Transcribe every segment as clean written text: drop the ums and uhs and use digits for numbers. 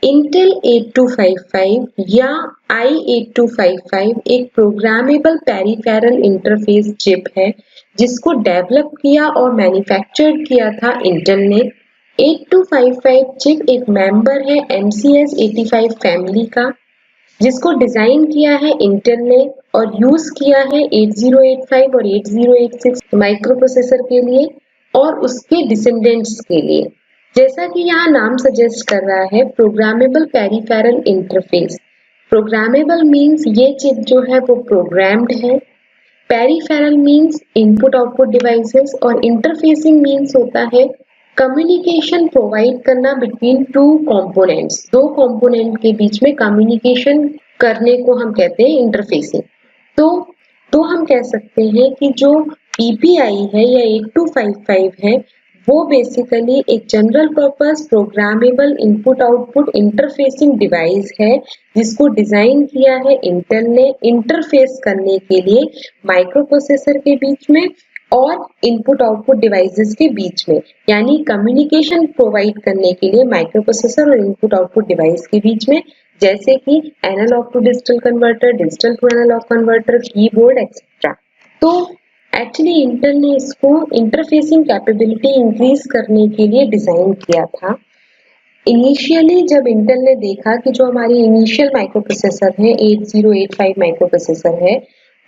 Intel 8255 या i8255 एक programmable peripheral interface chip है जिसको डेवलप किया और मैन्युफैक्चर्ड किया था इंटेल ने। 8255 चिप एक मेंबर है MCS 85 फैमिली का, जिसको डिजाइन किया है इंटेल ने और यूज किया है 8085 और 8086 माइक्रोप्रोसेसर के लिए और उसके डिसेंडेंट्स के लिए। जैसा कि यहाँ नाम सजेस्ट कर रहा है, programmable peripheral interface. Programmable means ये चिप जो है वो प्रोग्राम्ड है, peripheral means input output devices और इंटरफेसिंग मीन्स होता है कम्युनिकेशन प्रोवाइड करना बिटवीन टू कंपोनेंट्स। दो कंपोनेंट के बीच में कम्युनिकेशन करने को हम कहते हैं इंटरफेसिंग। तो हम कह सकते हैं कि जो PPI है या 8255 है वो बेसिकली एक general purpose programmable input output interfacing device है जिसको डिजाइन किया है इंटेल ने इंटरफेस करने के लिए माइक्रोप्रोसेसर के बीच में और इनपुट आउटपुट डिवाइसेस के बीच में, यानी कम्युनिकेशन प्रोवाइड करने के लिए माइक्रोप्रोसेसर और इनपुट आउटपुट डिवाइस के बीच में, जैसे कि analogue to digital converter, digital to analogue converter, keyboard etcetera. तो एक्चुअली इंटेल ने इसको इंटरफेसिंग कैपेबिलिटी इंक्रीज करने के लिए डिजाइन किया था। इनिशियली जब इंटेल ने देखा कि जो हमारी इनिशियल माइक्रोप्रोसेसर है 8085 माइक्रोप्रोसेसर है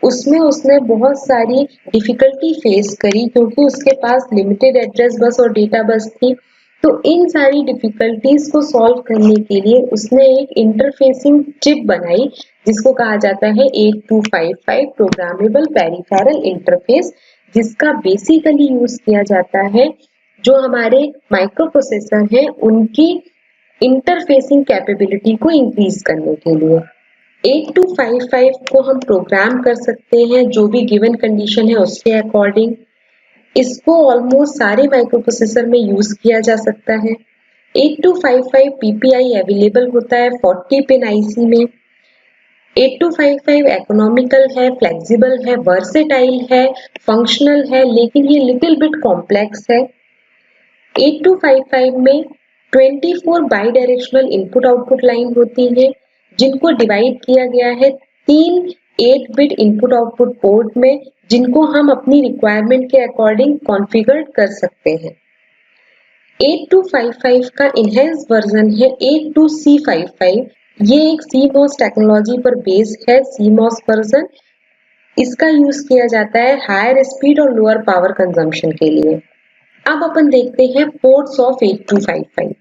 उसमें उसने बहुत सारी डिफिकल्टी फेस करी क्योंकि उसके पास लिमिटेड एड्रेस बस और डेटा बस थी। तो इन सारी डिफिकल्टीज को सॉल्व करने के लिए उसने एक इंटरफेसिंग चिप बनाई जिसको कहा जाता है 8255 प्रोग्रामेबल पेरिफेरल इंटरफेस, जिसका बेसिकली यूज किया जाता है जो हमारे माइक्रोप्रोसेसर हैं उनकी इंटरफेसिंग कैपेबिलिटी को इंक्रीज करने के लिए। 8255 को हम प्रोग्राम कर सकते हैं जो भी गिवन कंडीशन है उसके अकॉर्डिंग। इसको ऑलमोस्ट सारे माइक्रोप्रोसेसर में यूज किया जा सकता है। 8255 PPI अवेलेबल होता है 40 पिन IC में। 8255 इकोनॉमिकल है, फ्लेक्सिबल है, वर्सेटाइल है, फंक्शनल है, लेकिन ये लिटिल बिट कॉम्प्लेक्स है। 8255 में 24 by directional input output line होती है जिनको डिवाइड किया गया है 3 8-बिट इनपुट आउटपुट पोर्ट में, जिनको हम अपनी रिक्वायरमेंट के अकॉर्डिंग कॉन्फ़िगर कर सकते हैं। 8255 का इनहेंस वर्जन है 82C55। ये एक CMOS टेक्नोलॉजी पर बेस्ड है, CMOS वर्जन। इसका यूज किया जाता है हायर स्पीड और लोअर पावर कंजम्पशन के लिए। अब अपन देखते हैं पोर्ट्स ऑफ 8255।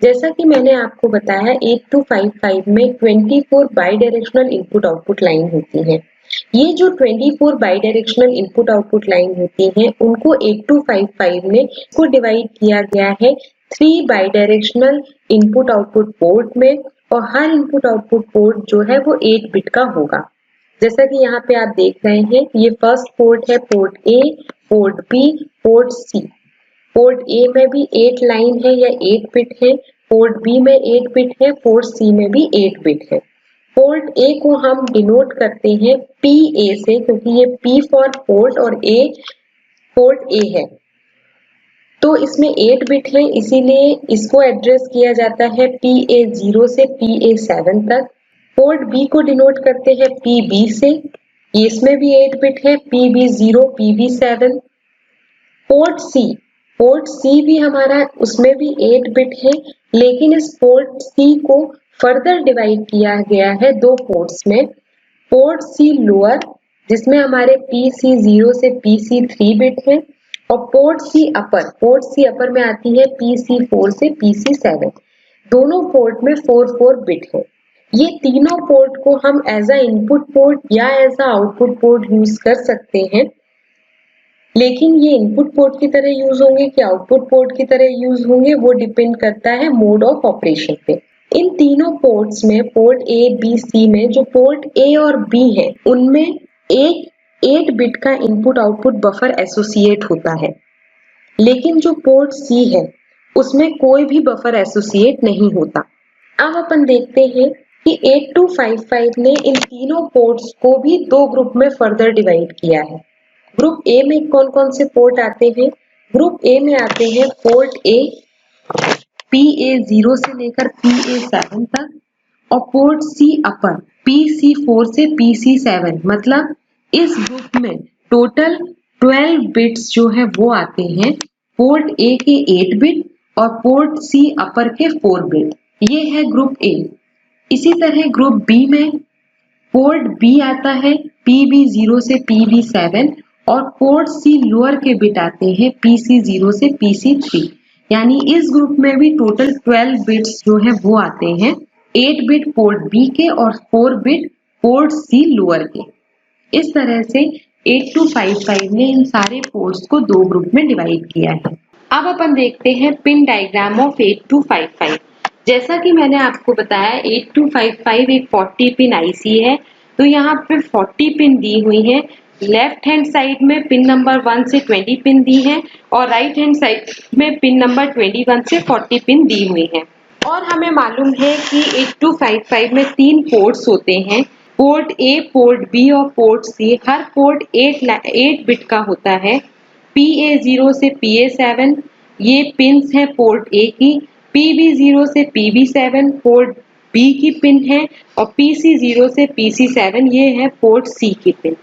जैसा कि मैंने आपको बताया 8255 में 24 by directional input output line होती है। ये जो 24 by directional input output line होती हैं उनको 8255 में को डिवाइड किया गया है 3 by directional input output port में और हर इनपुट आउटपुट पोर्ट जो है वो 8 बिट का होगा। जैसा कि यहाँ पे आप देख रहे हैं ये फर्स्ट पोर्ट है port A, port B, port C। Port A में भी 8 लाइन है या 8 बिट है, पोर्ट B में 8 बिट है, पोर्ट C में भी 8 बिट है। पोर्ट A को हम डिनोट करते हैं PA से क्योंकि ये P फॉर पोर्ट और A पोर्ट A है। तो इसमें 8 बिट है इसीलिए इसको एड्रेस किया जाता है PA0 से PA7 तक। पोर्ट B को डिनोट करते हैं PB से, इसमें भी 8 बिट है PB0 PB7। पोर्ट C भी हमारा उसमें भी 8 बिट है, लेकिन इस पोर्ट C को फर्दर डिवाइड किया गया है दो पोर्ट्स में। पोर्ट C लोअर जिसमें हमारे PC0 से PC3 बिट है और पोर्ट C अपर में आती है PC4 से PC7। दोनों पोर्ट में 4 बिट है। ये तीनों पोर्ट को हम एज अ इनपुट पोर्ट या as a output port use कर सकते हैं, लेकिन ये इनपुट पोर्ट की तरह यूज होंगे कि आउटपुट पोर्ट की तरह यूज होंगे वो डिपेंड करता है मोड ऑफ ऑपरेशन पे। इन तीनों पोर्ट्स में पोर्ट A, B, C में जो पोर्ट A और B है उनमें एक 8 बिट का इनपुट आउटपुट बफर एसोसिएट होता है, लेकिन जो पोर्ट C है उसमें कोई भी बफर एसोसिएट नहीं होता। अब अपन देखते हैं कि 8255 ने इन तीनों पोर्ट्स को भी दो ग्रुप में फर्दर डिवाइड किया है। ग्रुप A में कौन कौन से पोर्ट आते हैं? ग्रुप A में आते हैं पोर्ट A, PA0 से लेकर PA7 तक और पोर्ट C अपर PC4 से PC7, मतलब इस ग्रुप में टोटल 12 बिट्स जो है वो आते हैं। पोर्ट A के 8 बिट और पोर्ट C अपर के 4 बिट। ये है ग्रुप A। इसी तरह ग्रुप B में पोर्ट B आता है PB0 से PB7 और पोर्ट C लोअर के बिट आते हैं PC0 से PC3। यानी इस ग्रुप में भी टोटल 12 बिट्स जो है वो आते हैं, 8 बिट पोर्ट B के और 4 बिट पोर्ट C लोअर के। इस तरह से 8255 ने इन सारे पोर्ट्स को दो ग्रुप में डिवाइड किया है। अब अपन देखते हैं पिन डायग्राम ऑफ 8255। जैसा कि मैंने आपको बताया 8255 एक 40 पिन आईसी है, तो यहाँ पे 40 पिन दी हुई है। लेफ्ट हैंड साइड में पिन नंबर 1 से 20 पिन दी है और राइट हैंड साइड में पिन नंबर 21 से 40 पिन दी हुई है। और हमें मालूम है कि 8255 में 3 पोर्ट्स होते हैं, पोर्ट A, पोर्ट B और पोर्ट C। हर पोर्ट 8 बिट का होता है। PA0 से PA7 ये पिन्स हैं पोर्ट A की, PB0 से PB7 पोर्ट B की पिन है और PC0 से PC7 ये है पोर्ट C की पिन।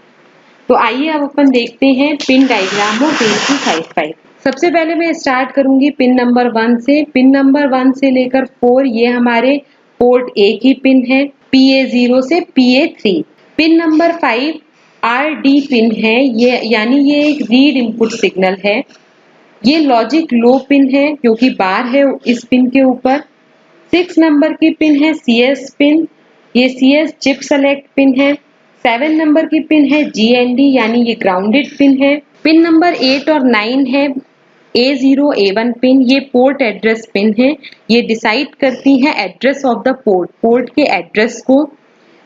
तो आइए अब अपन देखते हैं पिन डायग्राम ऑफ 8255। सबसे पहले मैं स्टार्ट करूंगी पिन नंबर 1 से। पिन नंबर 1 से लेकर 4 ये हमारे पोर्ट A की पिन है, PA0 से PA3। Pin number 5 RD pin है, ये यानी ये एक रीड इनपुट सिग्नल है। ये लॉजिक लो पिन है क्योंकि बार है इस पिन के ऊपर। 6 नंबर की पिन है CS पिन, ये CS चिप सेलेक्ट पिन है। 7 नंबर की पिन है GND यानी ये ग्राउंडेड पिन है। पिन नंबर 8 और 9 है A0 A1 पिन, ये पोर्ट एड्रेस पिन है। ये डिसाइड करती है एड्रेस ऑफ द पोर्ट के एड्रेस को।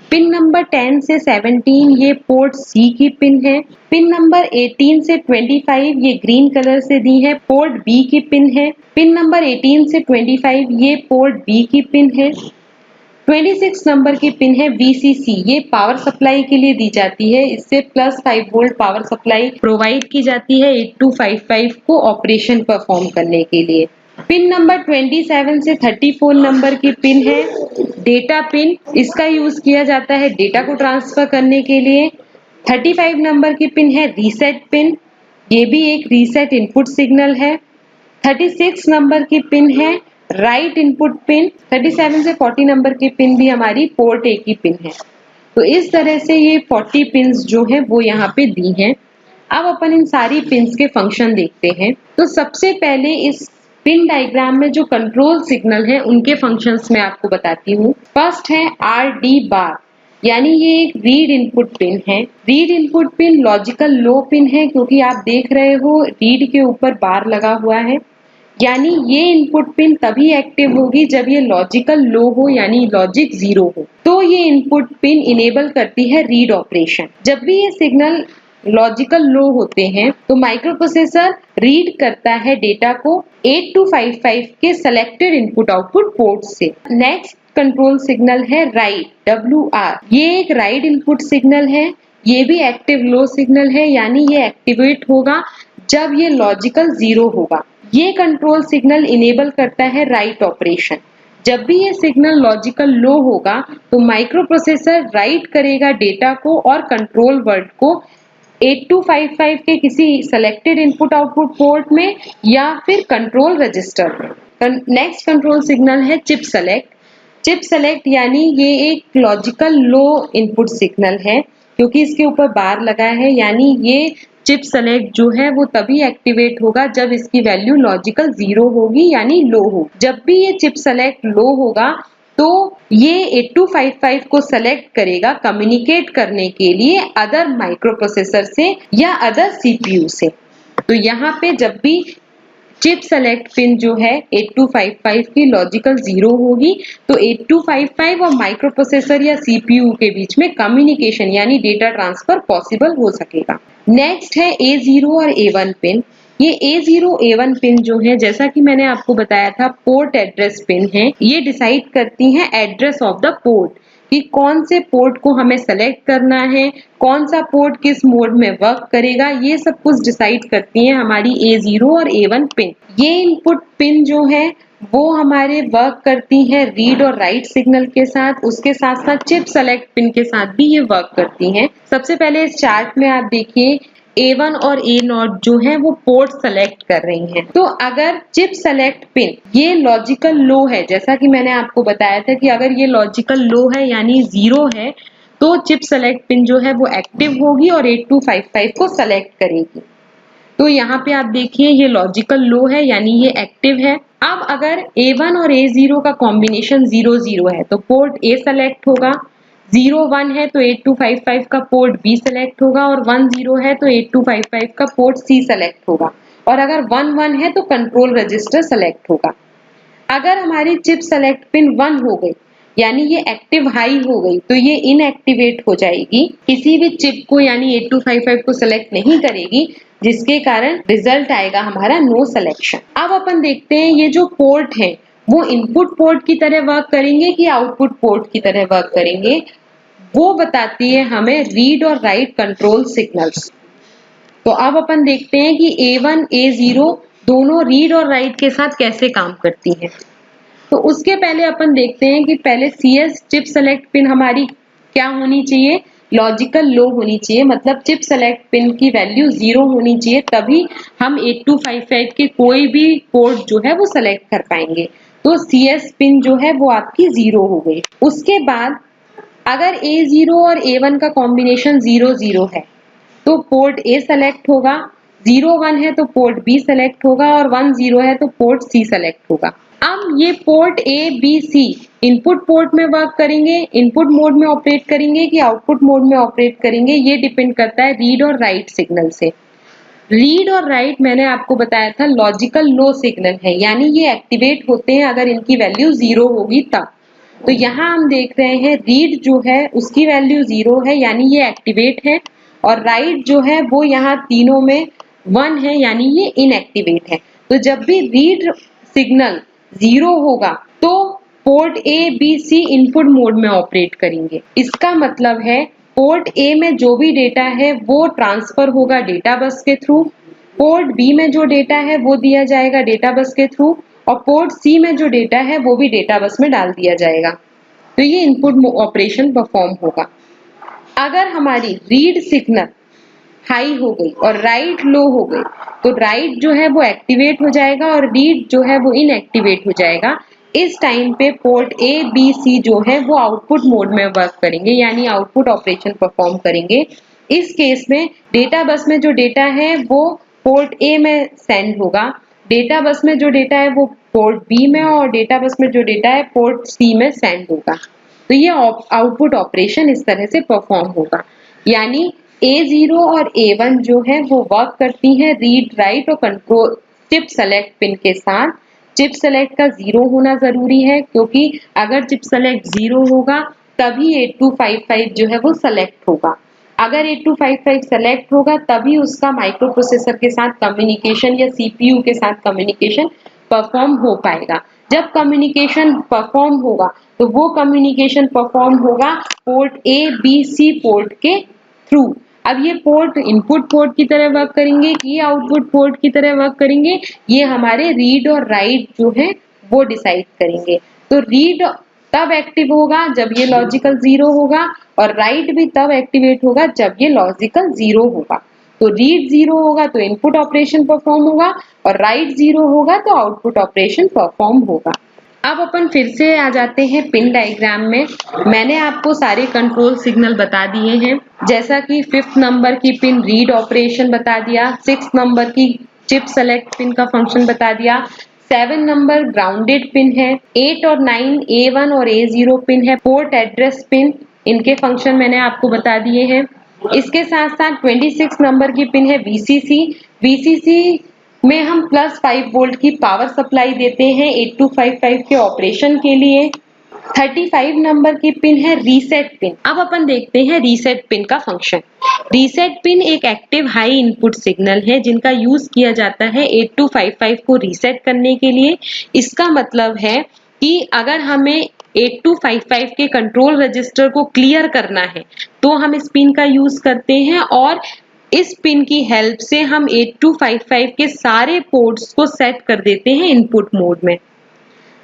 पिन नंबर 10 से 17 ये पोर्ट C की पिन है। पिन नंबर 18 से 25 ये ग्रीन कलर से दी है, पोर्ट B की पिन है। पिन नंबर 18 से 25 ये पोर्ट B की पिन है। 26 नंबर की पिन है VCC, ये पावर सप्लाई के लिए दी जाती है। इससे +5 वोल्ट पावर सप्लाई प्रोवाइड की जाती है 8255 को ऑपरेशन परफॉर्म करने के लिए। पिन नंबर 27 से 34 नंबर की पिन है डेटा पिन, इसका यूज किया जाता है डेटा को ट्रांसफर करने के लिए। 35 नंबर की पिन है रीसेट पिन, ये भी एक रीसेट इनपुट सिग्नल है। 36 नंबर की पिन है राइट इनपुट पिन। 37 से 40 नंबर की पिन भी हमारी पोर्ट A की पिन है। तो इस तरह से ये 40 पिन्स जो है वो यहाँ पे दी हैं। अब अपन इन सारी पिन्स के फंक्शन देखते हैं। तो सबसे पहले इस पिन डायग्राम में जो कंट्रोल सिग्नल है उनके फंक्शंस मैं आपको बताती हूँ। फर्स्ट है RD बार, यानी ये एक रीड इनपुट पिन है। रीड इनपुट पिन लॉजिकल लो पिन है क्योंकि आप देख रहे हो रीड के ऊपर बार लगा हुआ है, यानी ये इनपुट पिन तभी एक्टिव होगी जब ये लॉजिकल लो हो यानी लॉजिक 0 हो, तो ये इनपुट पिन इनेबल करती है रीड ऑपरेशन। जब भी ये सिग्नल लॉजिकल लो होते हैं तो माइक्रो प्रोसेसर रीड करता है डेटा को 8255 के सेलेक्टेड इनपुट आउटपुट पोर्ट से। नेक्स्ट कंट्रोल सिग्नल है राइट WR, ये एक राइट इनपुट सिग्नल है। ये भी एक्टिव लो सिग्नल है, यानी ये एक्टिवेट होगा जब ये लॉजिकल 0 होगा। ये कंट्रोल सिग्नल इनेबल करता है राइट ऑपरेशन। जब भी ये सिग्नल लॉजिकल लो होगा तो माइक्रो प्रोसेसर राइट करेगा डेटा को और कंट्रोल वर्ड को 8255 के किसी सेलेक्टेड इनपुट आउटपुट पोर्ट में या फिर कंट्रोल रजिस्टर में। नेक्स्ट कंट्रोल सिग्नल है चिप सेलेक्ट। चिप सेलेक्ट यानी ये एक लॉजिकल लो इनपुट सिग्नल है क्योंकि इसके ऊपर बार लगा है, यानी ये चिप सेलेक्ट जो है वो तभी एक्टिवेट होगा जब इसकी वैल्यू लॉजिकल 0 होगी यानी लो हो। जब भी ये चिप सेलेक्ट लो होगा तो ये 8255 को सेलेक्ट करेगा कम्युनिकेट करने के लिए अदर माइक्रो प्रोसेसर से या अदर CPU से। तो यहाँ पे जब भी चिप सेलेक्ट पिन जो है 8255 की लॉजिकल 0 होगी तो 8255 और माइक्रो प्रोसेसर या CPU के बीच में कम्युनिकेशन यानी डेटा ट्रांसफर पॉसिबल हो सकेगा। नेक्स्ट है A0 और A1 पिन। ये A0 A1 पिन जो है जैसा कि मैंने आपको बताया था पोर्ट एड्रेस पिन है। ये डिसाइड करती हैं एड्रेस ऑफ द पोर्ट कि कौन से पोर्ट को हमें सेलेक्ट करना है, कौन सा पोर्ट किस मोड में वर्क करेगा, ये सब कुछ डिसाइड करती हैं हमारी A0 और A1 पिन। ये इनपुट पिन जो है वो हमारे वर्क करती हैं रीड और राइट सिग्नल के साथ, उसके साथ साथ चिप सेलेक्ट पिन के साथ भी ये वर्क करती हैं। सबसे पहले इस चार्ट में आप देखिए A1 और A0 जो है वो पोर्ट सेलेक्ट कर रही हैं। तो अगर चिप सेलेक्ट पिन ये लॉजिकल लो है, जैसा कि मैंने आपको बताया था कि अगर ये लॉजिकल लो है यानी 0 है तो चिप सेलेक्ट पिन जो है वो एक्टिव होगी और 8255 को सेलेक्ट करेगी। तो यहाँ पे आप देखिए ये लॉजिकल लो है यानी ये एक्टिव है। अब अगर A1 और A0 का कॉम्बिनेशन 0-0 है तो पोर्ट A सेलेक्ट होगा, 0-1 है तो 8255 का पोर्ट B सेलेक्ट होगा और 1-0 है तो 8255 का पोर्ट C सेलेक्ट होगा और अगर 1-1 है तो कंट्रोल रजिस्टर सेलेक्ट होगा। अगर हमारी चिप सेलेक्ट पिन 1 हो गई यानी ये एक्टिव हाई हो गई तो ये इनएक्टिवेट हो जाएगी, किसी भी चिप को यानी 8255 को सेलेक्ट नहीं करेगी, जिसके कारण रिजल्ट आएगा हमारा नो सिलेक्शन। अब अपन देखते हैं ये जो पोर्ट है वो इनपुट पोर्ट की तरह वर्क करेंगे कि आउटपुट पोर्ट की तरह वर्क करेंगे, वो बताती है हमें रीड और राइट कंट्रोल सिग्नल्स। तो अब अपन देखते हैं कि A1 A0 दोनों रीड और राइट के साथ कैसे काम करती हैं। तो उसके पहले अपन देखते हैं कि पहले CS चिप सेलेक्ट पिन हमारी क्या होनी चाहिए, लॉजिकल लो होनी चाहिए, मतलब चिप सेलेक्ट पिन की वैल्यू 0 होनी चाहिए, तभी हम 8255 के कोई भी पोर्ट जो है वो सेलेक्ट कर पाएंगे। तो CS पिन जो है वो आपकी 0 हो गई। उसके बाद अगर A0 और A1 का कॉम्बिनेशन 0-0 है तो पोर्ट A सेलेक्ट होगा, 0-1 है तो पोर्ट B सेलेक्ट होगा और 1-0 है तो पोर्ट C सेलेक्ट होगा। अब ये port A, B, C input port में वर्क करेंगे, इनपुट मोड में ऑपरेट करेंगे कि आउटपुट मोड में ऑपरेट करेंगे, ये डिपेंड करता है रीड और राइट सिग्नल से। रीड और राइट मैंने आपको बताया था लॉजिकल लो सिग्नल है, यानी ये एक्टिवेट होते हैं अगर इनकी वैल्यू 0 होगी तब। तो यहाँ हम देख रहे हैं रीड जो है उसकी वैल्यू 0 है यानी ये एक्टिवेट है और राइट जो है वो यहाँ तीनों में 1 है यानी ये इनएक्टिवेट है। तो जब भी रीड सिग्नल 0 होगा तो port A, B, C input mode में ऑपरेट करेंगे। इसका मतलब है पोर्ट A में जो भी डेटा है वो ट्रांसफर होगा डेटा बस के थ्रू, पोर्ट B में जो डेटा है वो दिया जाएगा डेटा बस के थ्रू और पोर्ट C में जो डेटा है वो भी डेटा बस में डाल दिया जाएगा। तो ये इनपुट ऑपरेशन परफॉर्म होगा। अगर हमारी रीड सिग्नल हाई हो गई और राइट लो हो गई तो राइट जो है वो एक्टिवेट हो जाएगा और रीड जो है वो इनएक्टिवेट हो जाएगा। इस टाइम पे पोर्ट A, B, C जो है वो आउटपुट मोड में वर्क करेंगे यानी आउटपुट ऑपरेशन परफॉर्म करेंगे। इस केस में डेटा बस में जो डेटा है वो पोर्ट A में सेंड होगा, डेटा बस में जो डेटा है वो पोर्ट B में और डेटा बस में जो डेटा है पोर्ट C में सेंड होगा। तो ये आउटपुट ऑपरेशन इस तरह से परफॉर्म होगा, यानी A0 और A1 जो है वो वर्क करती हैं रीड राइट और कंट्रोल चिप सेलेक्ट पिन के साथ। चिप सेलेक्ट का 0 होना जरूरी है क्योंकि अगर चिप सेलेक्ट 0 होगा तभी 8255 जो है वो सेलेक्ट होगा। अगर 8255 सेलेक्ट होगा तभी उसका माइक्रो प्रोसेसर के साथ कम्युनिकेशन या CPU के साथ कम्युनिकेशन परफॉर्म हो पाएगा। जब कम्युनिकेशन परफॉर्म होगा तो वो कम्युनिकेशन परफॉर्म होगा port A, B, C port के थ्रू। अब ये पोर्ट इनपुट पोर्ट की तरह वर्क करेंगे कि आउटपुट पोर्ट की तरह वर्क करेंगे, ये हमारे रीड और राइट जो है वो डिसाइड करेंगे। तो रीड तब एक्टिव होगा जब ये लॉजिकल 0 होगा और राइट भी तब एक्टिवेट होगा जब ये लॉजिकल 0 होगा। तो रीड 0 होगा तो इनपुट ऑपरेशन परफॉर्म होगा और राइट 0 होगा तो आउटपुट ऑपरेशन परफॉर्म होगा। अब अपन फिर से आ जाते हैं पिन डायग्राम में। मैंने आपको सारे कंट्रोल सिग्नल बता दिए हैं, जैसा कि 5th नंबर की पिन रीड ऑपरेशन बता दिया, 6th नंबर की चिप सेलेक्ट पिन का फंक्शन बता दिया, 7 नंबर ग्राउंडेड पिन है, 8 और 9 A1 और A0 पिन है, पोर्ट एड्रेस पिन इनके फंक्शन मैंने आपको बता दिए हैं। इसके साथ साथ 26 नंबर की पिन है VCC। VCC में हम +5 वोल्ट की पावर सप्लाई देते हैं 8255 के ऑपरेशन के लिए। 35 नंबर की पिन है रीसेट पिन। अब अपन देखते हैं रीसेट पिन का फंक्शन। रीसेट पिन एक एक्टिव हाई इनपुट सिग्नल है जिनका यूज किया जाता है 8255 को रीसेट करने के लिए। इसका मतलब है कि अगर हमें 8255 के कंट्रोल रजिस्टर को क्लियर करना है तो हम इस पिन का यूज करते हैं और इस पिन की हेल्प से हम 8255 के सारे पोर्ट्स को सेट कर देते हैं इनपुट मोड में।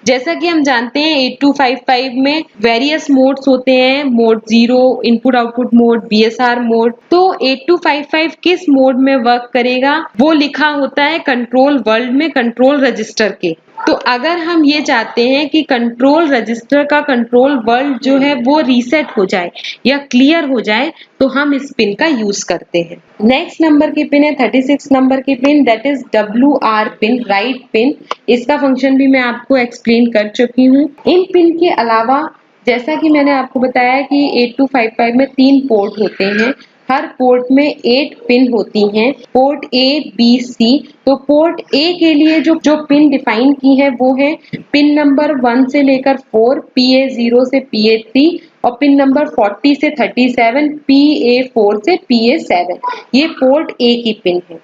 जैसा कि हम जानते हैं 8255 में वेरियस मोड्स होते हैं, mode 0, input output mode, BSR mode. तो 8255 किस मोड में वर्क करेगा वो लिखा होता है कंट्रोल वर्ल्ड में कंट्रोल रजिस्टर के। तो अगर हम ये चाहते हैं कि कंट्रोल रजिस्टर का कंट्रोल वर्ल्ड जो है वो रीसेट हो जाए या क्लियर हो जाए तो हम इस पिन का यूज करते हैं। नेक्स्ट नंबर की पिन है 36 नंबर की pin, that is WR pin, right pin. इसका फंक्शन भी मैं आपको एक्सप्लेन कर चुकी हूँ। इन पिन के अलावा जैसा कि मैंने आपको बताया कि 8255 में 3 पोर्ट होते हैं, हर पोर्ट में 8 पिन होती हैं, पोर्ट A, B, C। तो पोर्ट A के लिए जो पिन डिफाइन की है वो है पिन नंबर 1 से लेकर 4, PA0 से PA3 और पिन नंबर 40 से 37, PA4 से PA7। ये पोर्ट A की पिन है।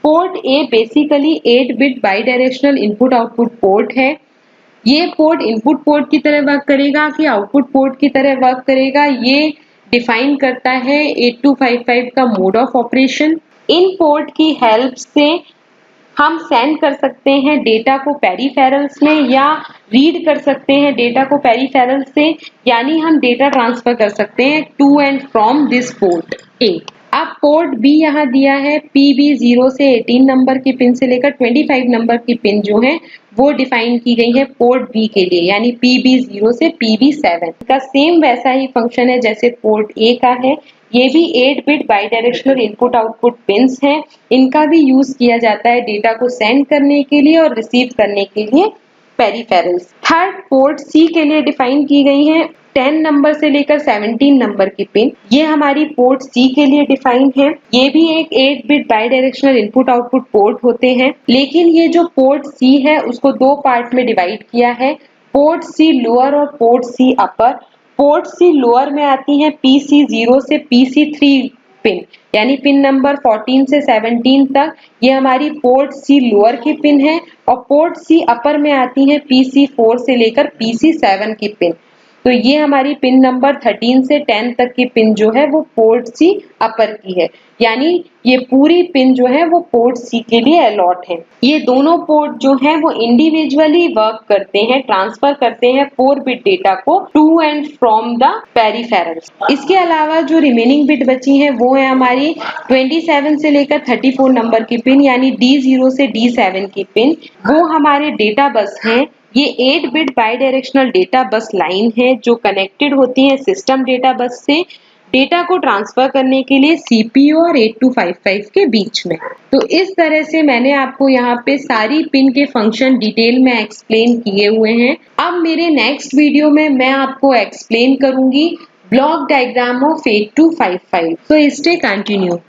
Port A basically 8 bit bidirectional input output port है। ये पोर्ट इनपुट पोर्ट की तरह वर्क करेगा कि आउटपुट पोर्ट की तरह वर्क करेगा, ये डिफाइन करता है 8255 का mode of operation. In port की हेल्प से हम सेंड कर सकते हैं डेटा को पेरिफेरल्स में या रीड कर सकते हैं डेटा को पेरिफेरल्स से, यानी हम डेटा ट्रांसफर कर सकते हैं to and from this port A. अब पोर्ट बी यहाँ दिया है, PB0 से 18 नंबर की पिन से लेकर 25 नंबर की पिन जो है वो डिफाइन की गई है पोर्ट बी के लिए, यानी PB0 से PB7 का सेम वैसा ही फंक्शन है जैसे पोर्ट ए का है। ये भी 8 bit bidirectional input output pins हैं। इनका भी यूज किया जाता है डेटा को सेंड करने के लिए और रिसीव करने के लिए पेरिफेरल्स। थर्ड पोर्ट सी के लिए डिफाइन की गई है 10 नंबर से लेकर 17 नंबर की पिन, ये हमारी पोर्ट सी के लिए डिफाइन है। ये भी एक 8 bit bidirectional input output port होते हैं, लेकिन ये जो पोर्ट सी है उसको 2 पार्ट में डिवाइड किया है, पोर्ट सी लोअर और पोर्ट सी अपर। पोर्ट सी लोअर में आती है PC0 से PC3 पिन, यानी पिन नंबर 14 से 17 तक, ये हमारी पोर्ट सी लोअर की पिन है। और पोर्ट सी अपर में आती है PC4 से लेकर PC7 की पिन, तो ये हमारी पिन नंबर 13 से 10 तक की पिन जो है वो पोर्ट सी अपर की है, यानी ये पूरी पिन जो है वो पोर्ट सी के लिए अलॉट है। ये दोनों पोर्ट जो है वो इंडिविजुअली वर्क करते हैं, ट्रांसफर करते हैं 4 बिट डेटा को to and from the peripherals. इसके अलावा जो रिमेनिंग बिट बची हैं वो है हमारी 27 से लेकर 34 नंबर की पिन, यानी D0 से D7 की पिन, वो हमारे डेटा बस हैं। ये 8 बिट बाइडायरेक्शनल डेटा बस लाइन है जो कनेक्टेड होती है सिस्टम डेटा बस से डेटा को ट्रांसफर करने के लिए CPU और 8255 के बीच में। तो इस तरह से मैंने आपको यहाँ पे सारी पिन के फंक्शन डिटेल में एक्सप्लेन किए हुए हैं। अब मेरे नेक्स्ट वीडियो में मैं आपको एक्सप्लेन करूंगी ब्लॉक डायग्राम ऑफ 8255। तो स्टे कंटिन्यू।